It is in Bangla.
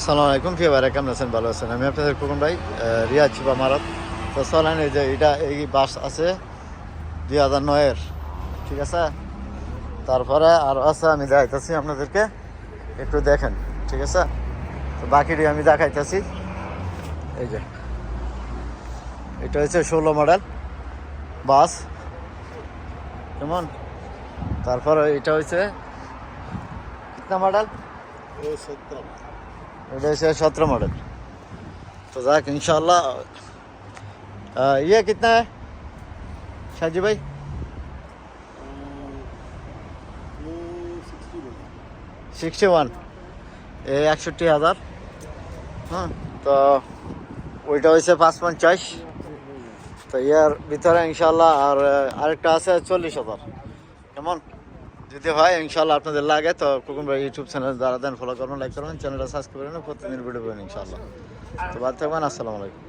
আসসালামু আলাইকুম প্রিয় ভাইরা, কেমন আছেন? ভালো আছেন? আমি আপনাদের খোকন ভাই, রিয়াজ বা মারাত। তো চলেন, এই যে এই বাস আছে 2009-এর, ঠিক আছে। তারপরে আর আছে, আমি দেখাইতেছি আপনাদেরকে, একটু দেখেন, ঠিক আছে। তো বাকিটি আমি দেখাইতেছি। এই যে এটা হচ্ছে 16 মডেল বাস, কেমন। তারপরে এটা হচ্ছে কিতনা মডেল, এটা হচ্ছে 17 মডেল। तो जाक इंशाल्लाह। ये कितना है शाहजी भाई? 61, ये 61,000। हाँ, तो ওইটা হয়েছে 550। তো ইয়ার ভিতরে ইনশাল্লাহ আর আরেকটা আছে 40,000। কেমন যদি হয় ইনশাল্লাহ আপনাদের লাগে তো খোকন ভাই ইউটিউব চ্যানেল যারা দেন ফলো করবেন, লাইক করবেন, চ্যানেলটা সাবস্ক্রাইব করবেন, প্রতিদিন ভিডিও পাবেন ইনশাল্লাহ। তো ভালো থাকবেন, আসসালামু আলাইকুম।